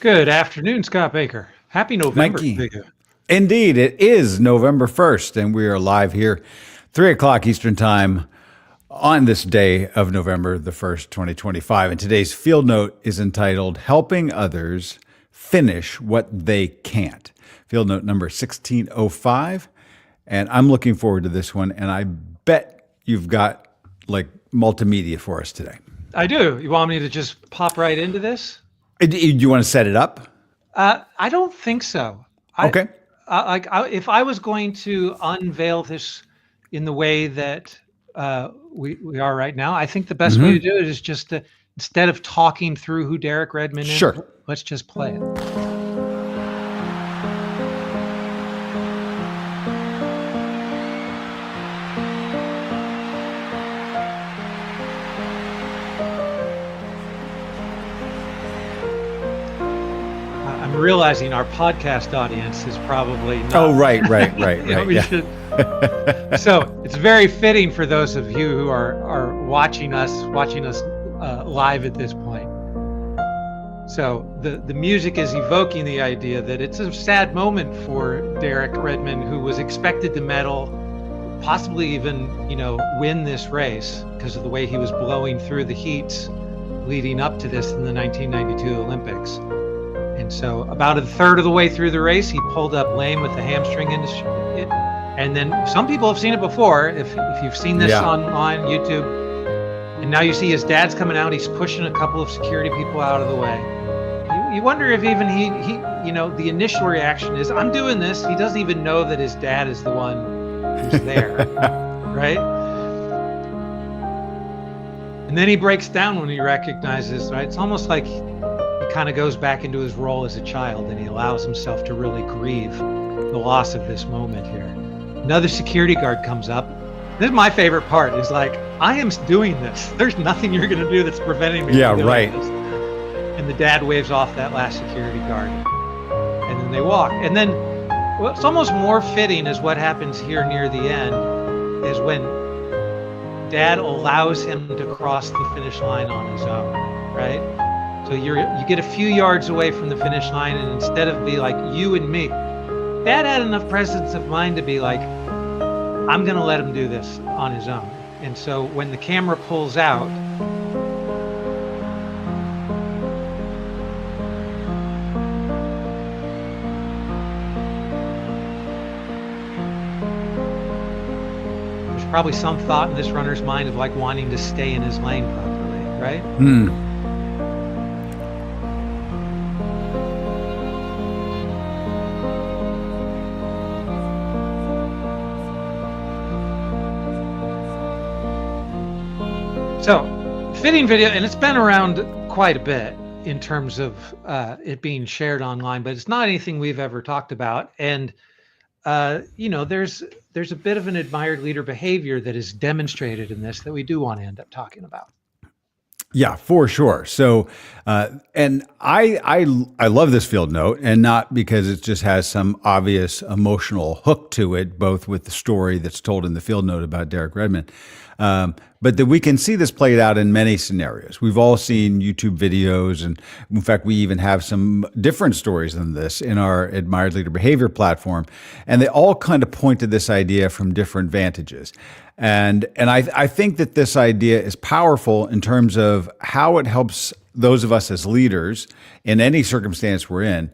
Good afternoon, Scott Baker. Happy November Mikey. to you. Indeed, it is November 1st, and we are live here, 3 o'clock Eastern Time on this day of November the 1st, 2025. And today's field note is entitled Helping Others Finish What They Can't. Field note number 1605. And I'm looking forward to this one, and I bet you've got like multimedia for us today. I do. You want me to just pop right into this? Do you want to set it up? I don't think so. Okay. If I was going to unveil this in the way that we are right now, I think the best way to do it is just to, instead of talking through who Derek Redmond is, Sure. let's just play it. I'm realizing our podcast audience is probably not. Oh, right. We Yeah. should. So it's very fitting for those of you who are watching us live at this point. So the music is evoking the idea that it's a sad moment for Derek Redmond, who was expected to medal, possibly even win this race because of the way he was blowing through the heats leading up to this in the 1992 Olympics. And so about a third of the way through the race, he pulled up lame with the hamstring industry. And then some people have seen it before. If you've seen this on YouTube, and now you see his dad's coming out, he's pushing a couple of security people out of the way. You wonder if even he the initial reaction is, I'm doing this. He doesn't even know that his dad is the one who's there, right? And then he breaks down when he recognizes, right? It's almost like he kind of goes back into his role as a child, and he allows himself to really grieve the loss of this moment here. Another security guard comes up. This is my favorite part. Is like, I am doing this. There's nothing you're going to do that's preventing me from doing this. And the dad waves off that last security guard, and then they walk. And then what's almost more fitting is what happens here near the end is when dad allows him to cross the finish line on his own, right? So you get a few yards away from the finish line, and instead of be like you and me, dad had enough presence of mind to be like, I'm going to let him do this on his own. And so when the camera pulls out, there's probably some thought in this runner's mind of like wanting to stay in his lane properly, right? So, fitting video, and it's been around quite a bit in terms of it being shared online, but it's not anything we've ever talked about. And there's a bit of an admired leader behavior that is demonstrated in this that we do want to end up talking about. Yeah, for sure. So, and I love this field note, and not because it just has some obvious emotional hook to it, both with the story that's told in the field note about Derek Redmond, but that we can see this played out in many scenarios. We've all seen YouTube videos, and in fact, we even have some different stories than this in our Admired Leader Behavior platform, and they all kind of point to this idea from different vantages. And I think that this idea is powerful in terms of how it helps those of us as leaders in any circumstance we're in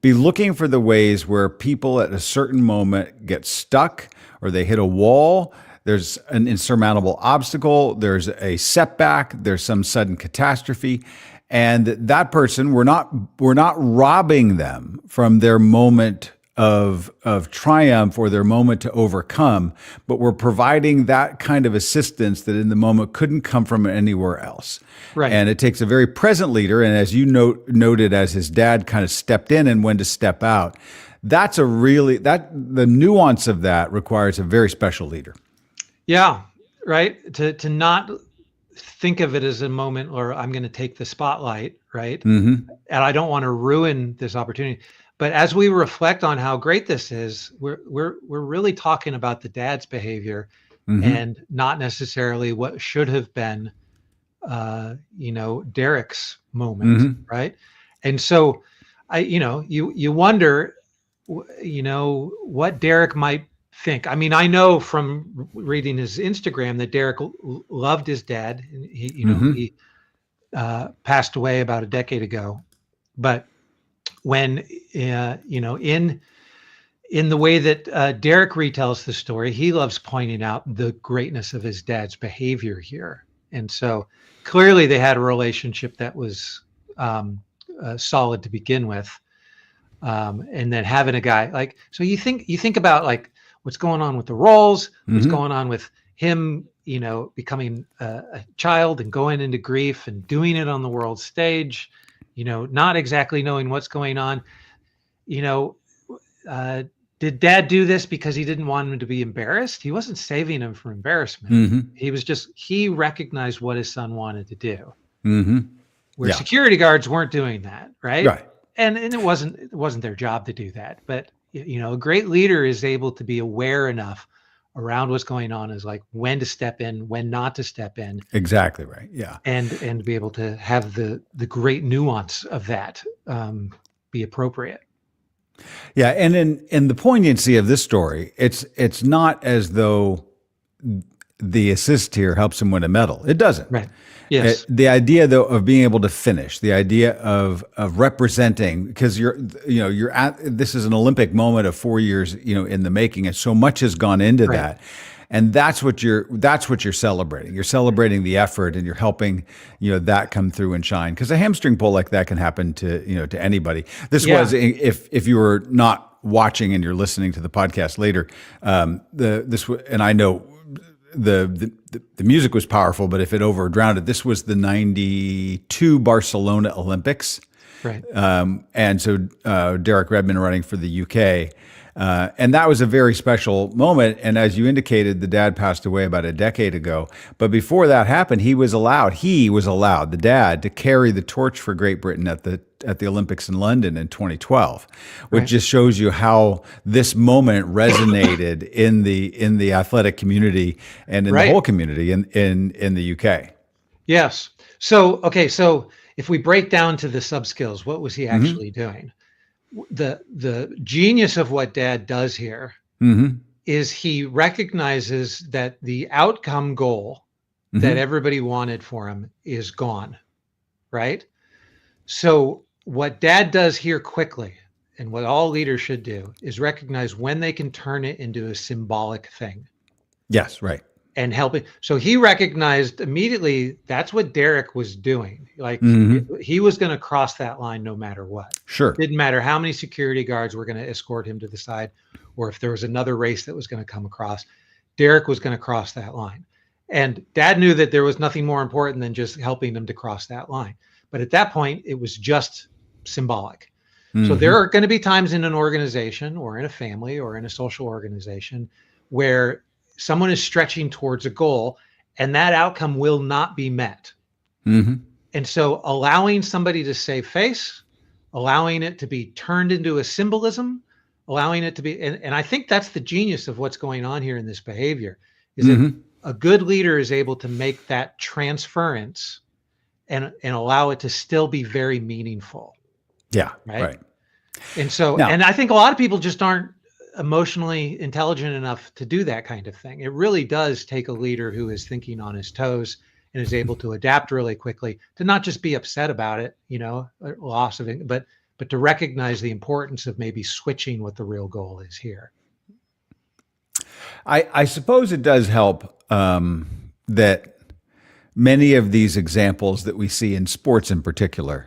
be looking for the ways where people at a certain moment get stuck, or they hit a wall. There's an insurmountable obstacle, there's a setback, there's some sudden catastrophe, and that person, we're not robbing them from their moment of triumph or their moment to overcome, but we're providing that kind of assistance that in the moment couldn't come from anywhere else. Right. And it takes a very present leader, and as you noted, as his dad kind of stepped in and when to step out, the nuance of that requires a very special leader. Yeah, right. To not think of it as a moment where I'm going to take the spotlight, right? And I don't want to ruin this opportunity. But as we reflect on how great this is, we're really talking about the dad's behavior and not necessarily what should have been, Derek's moment, right? And so you wonder, what Derek might think. I mean, I know from reading his Instagram that Derek loved his dad. And he passed away about a decade ago. But when, in the way that Derek retells the story, he loves pointing out the greatness of his dad's behavior here. And so clearly they had a relationship that was solid to begin with. And then having a guy like, so you think about like what's going on with the roles, what's going on with him, becoming a child and going into grief and doing it on the world stage, not exactly knowing what's going on. Did Dad do this because he didn't want him to be embarrassed? He wasn't saving him from embarrassment. He recognized what his son wanted to do. Where security guards weren't doing that, right? Right. And it wasn't their job to do that. But a great leader is able to be aware enough around what's going on, is like when to step in, when not to step in. Exactly right. Yeah. And be able to have the great nuance of that be appropriate. Yeah, and in the poignancy of this story, it's not as though the assist here helps him win a medal. It doesn't. Right. Yes. The idea though of being able to finish, the idea of representing, because this is an Olympic moment of 4 years, in the making, and so much has gone into that. And that's what you're celebrating. You're celebrating the effort, and you're helping, that come through and shine. Because a hamstring pull like that can happen to anybody. This was, if you were not watching and you're listening to the podcast later, and I know the music was powerful, but if it overdrowned it, this was the '92 Barcelona Olympics. Right. And so Derek Redmond running for the UK. And that was a very special moment. And as you indicated, the dad passed away about a decade ago. But before that happened, he was allowed, the dad, to carry the torch for Great Britain at the Olympics in London in 2012, which just shows you how this moment resonated in the athletic community and in the whole community in the UK. Yes. So if we break down to the sub skills, what was he actually doing? The genius of what Dad does here is he recognizes that the outcome goal that everybody wanted for him is gone, right? So what Dad does here quickly, and what all leaders should do, is recognize when they can turn it into a symbolic thing. Yes, right. And helping. So he recognized immediately that's what Derek was doing. Like he was going to cross that line no matter what. Sure. Didn't matter how many security guards were going to escort him to the side, or if there was another race that was going to come across, Derek was going to cross that line. And Dad knew that there was nothing more important than just helping them to cross that line. But at that point, it was just symbolic. So there are going to be times in an organization or in a family or in a social organization where someone is stretching towards a goal and that outcome will not be met. And so allowing somebody to save face, allowing it to be turned into a symbolism, allowing it to be, and I think that's the genius of what's going on here in this behavior, is that a good leader is able to make that transference and allow it to still be very meaningful. Yeah. Right. And so, and I think a lot of people just aren't emotionally intelligent enough to do that kind of thing. It really does take a leader who is thinking on his toes and is able to adapt really quickly, to not just be upset about it, loss of it, but to recognize the importance of maybe switching what the real goal is here. I suppose it does help that many of these examples that we see in sports in particular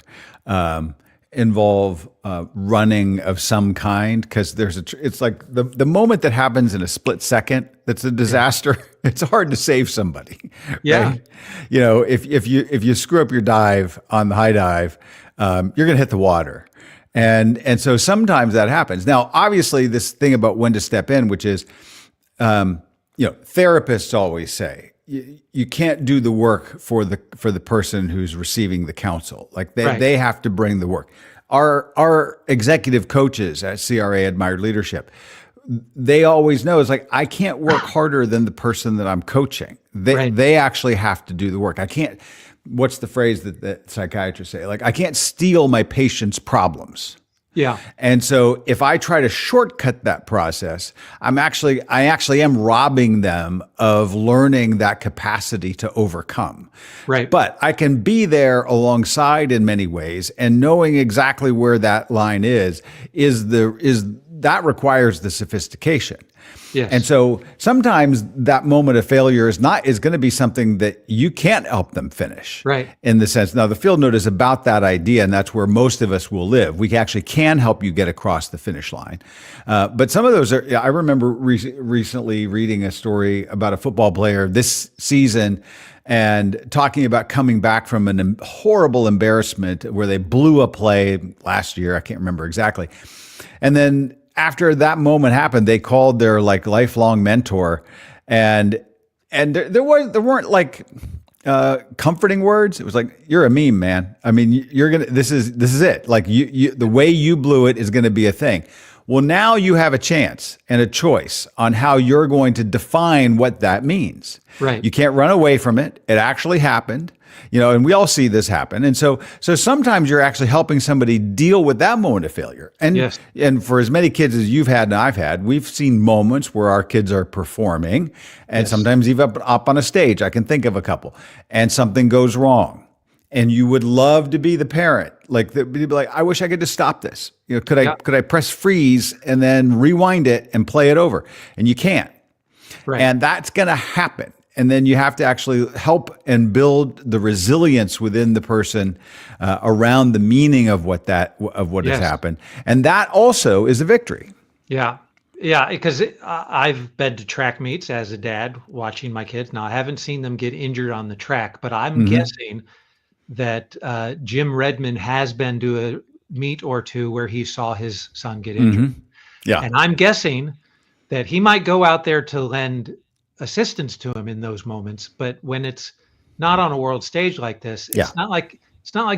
involve running of some kind, because it's like the moment that happens in a split second that's a disaster. It's hard to save somebody. Right? If you screw up your dive on the high dive, you're going to hit the water. And so sometimes that happens. Now, obviously, this thing about when to step in, which is, therapists always say, you can't do the work for the person who's receiving the counsel. Like they have to bring the work. Our executive coaches at CRA Admired Leadership, they always know, it's like, I can't work harder than the person that I'm coaching. They actually have to do the work. I can't. What's the phrase that psychiatrists say? Like, I can't steal my patient's problems. Yeah. And so if I try to shortcut that process, I actually am robbing them of learning that capacity to overcome. Right. But I can be there alongside in many ways, and knowing exactly where that line is that requires the sophistication. And Yes. so sometimes that moment of failure is going to be something that you can't help them finish, Right. in the sense. Now the field note is about that idea, and that's where most of us will live. We actually can help you get across the finish line. But some of those are, I remember recently reading a story about a football player this season and talking about coming back from a horrible embarrassment where they blew a play last year. I can't remember exactly. And then after that moment happened, they called their like lifelong mentor, and there weren't like comforting words. It was like, "You're a meme, man. I mean, you're gonna. This is it. Like the way you blew it is going to be a thing." Well, now you have a chance and a choice on how you're going to define what that means. Right. You can't run away from it. It actually happened. And we all see this happen. And so sometimes you're actually helping somebody deal with that moment of failure. And Yes. and for as many kids as you've had and I've had, we've seen moments where our kids are performing, and Yes. sometimes even up on a stage. I can think of a couple, and something goes wrong. And you would love to be the parent, like you'd be like, I wish I could just stop this. Could I press freeze and then rewind it and play it over? And you can't. Right. And that's going to happen. And then you have to actually help and build the resilience within the person around the meaning of what has Yes. happened. And that also is a victory. Yeah. Yeah. Because I've been to track meets as a dad watching my kids. Now, I haven't seen them get injured on the track, but I'm guessing that Jim Redmond has been to a meet or two where he saw his son get injured. Yeah. And I'm guessing that he might go out there to lend assistance to him in those moments, but when it's not on a world stage like this, it's not like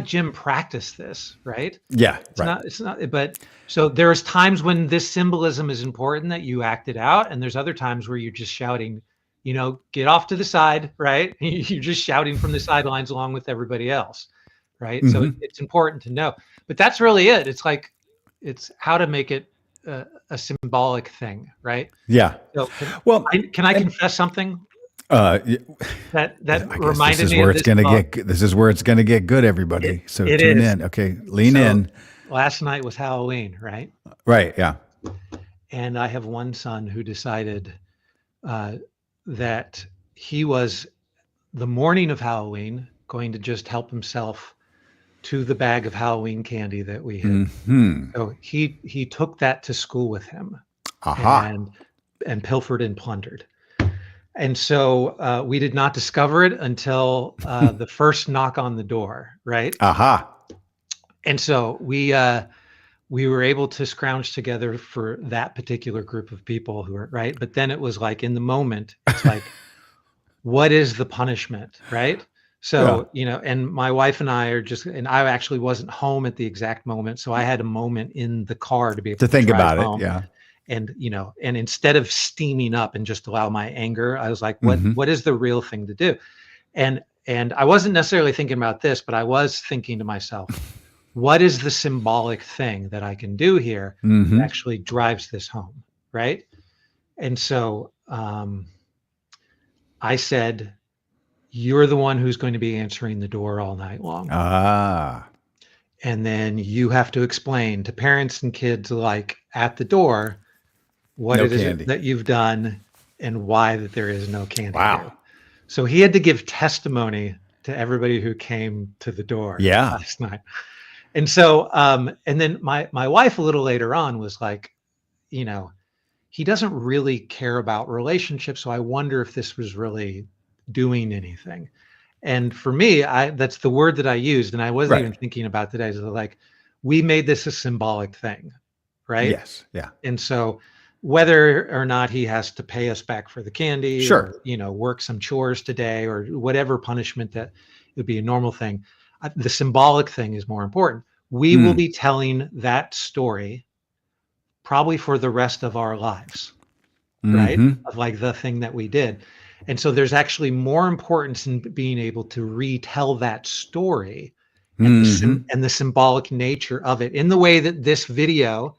Jim practiced this, right? Yeah. It's not, but so there's times when this symbolism is important that you act it out, and there's other times where you're just shouting, get off to the side, right? You're just shouting from the sidelines along with everybody else, right? So it's important to know, but that's really it. It's how to make it a symbolic thing, right? Yeah. So can I confess something? That reminded me of this book. This is where it's going to get good, everybody. So tune in. Okay, lean in. Last night was Halloween, right? Right. Yeah. And I have one son who decided that he was, the morning of Halloween, going to just help himself to the bag of Halloween candy that we had. So he took that to school with him, and pilfered and plundered. And so we did not discover it until the first knock on the door, right? And so we were able to scrounge together for that particular group of people who are right. But then it was like, in the moment, it's like, what is the punishment, right? So, and my wife and I and I actually wasn't home at the exact moment. So I had a moment in the car to be able to think drive about home. it. Yeah. And, and instead of steaming up and just allow my anger, I was like, what is the real thing to do? And I wasn't necessarily thinking about this, but I was thinking to myself, what is the symbolic thing that I can do here that actually drives this home, right? And so I said, you're the one who's going to be answering the door all night long. And then you have to explain to parents and kids alike at the door what it is that you've done and why that there is no candy. Wow. Here. So he had to give testimony to everybody who came to the door last night. And so, and then my wife a little later on was like, he doesn't really care about relationships. So I wonder if this was really doing anything. And for me, that's the word that I used. And I wasn't even thinking about today. So like, we made this a symbolic thing, right? Yes. Yeah. And so whether or not he has to pay us back for the candy, or, work some chores today, or whatever punishment that would be a normal thing, the symbolic thing is more important. We will be telling that story probably for the rest of our lives, right? Of like the thing that we did. And so there's actually more importance in being able to retell that story and Hmm. and the symbolic nature of it, in the way that this video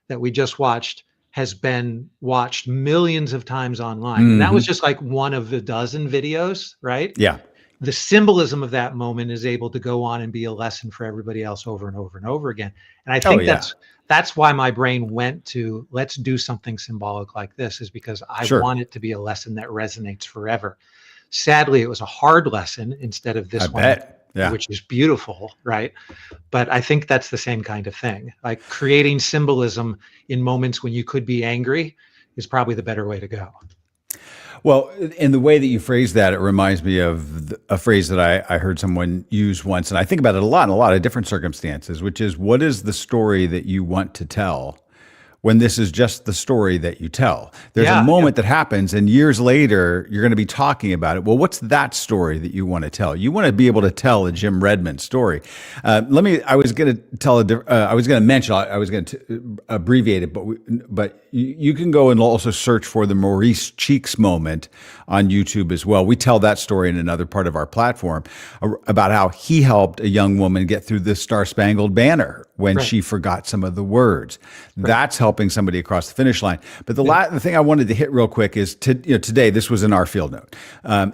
that we just watched has been watched millions of times online. And that was Hmm. just like one of the dozen videos, right? Yeah. The symbolism of that moment is able to go on and be a lesson for everybody else over and over and over again. And I Oh, think yeah. that's why my brain went to, let's do something symbolic like this, is because I Sure. want it to be a lesson that resonates forever. Sadly, it was a hard lesson instead of I this one, bet. Yeah. which is beautiful, right? But I think that's the same kind of thing. Like creating symbolism in moments when you could be angry is probably the better way to go. Well, in the way that you phrase that, it reminds me of a phrase that I heard someone use once, and I think about it a lot in a lot of different circumstances, which is, what is the story that you want to tell when this is just the story that you tell? There's a Yeah, yeah, moment that happens, and years later, you're going to be talking about it. Well, what's that story that you want to tell? You want to be able to tell a Jim Redmond story. I was going to tell I was going to mention, I was going to abbreviate it, but you can go and also search for the Maurice Cheeks moment on YouTube as well. We tell that story in another part of our platform about how he helped a young woman get through the Star Spangled Banner when right, she forgot some of the words. right. That's helping somebody across the finish line. But Yeah, the thing I wanted to hit real quick is today, this was in our field note.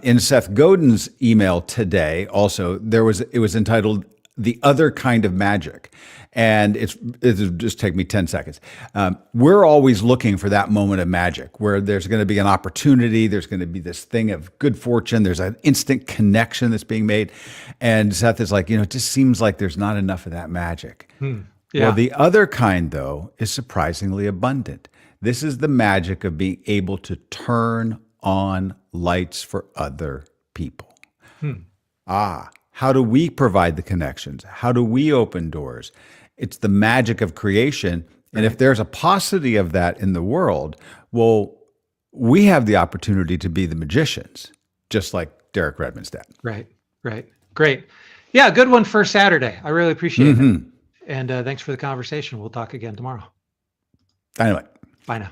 In Seth Godin's email today, also, it was entitled "The Other Kind of Magic." And it'll just take me 10 seconds. We're always looking for that moment of magic where there's going to be an opportunity. There's going to be this thing of good fortune. There's an instant connection that's being made. And Seth is like, it just seems like there's not enough of that magic. Well, yeah, the other kind, though, is surprisingly abundant. This is the magic of being able to turn on lights for other people. How do we provide the connections? How do we open doors? It's the magic of creation. And if right, there's a paucity of that in the world, well, we have the opportunity to be the magicians, just like Derek Redmond's dad. right, right. Great. Yeah, good one for Saturday. I really appreciate it. And thanks for the conversation. We'll talk again tomorrow. Anyway. Bye now.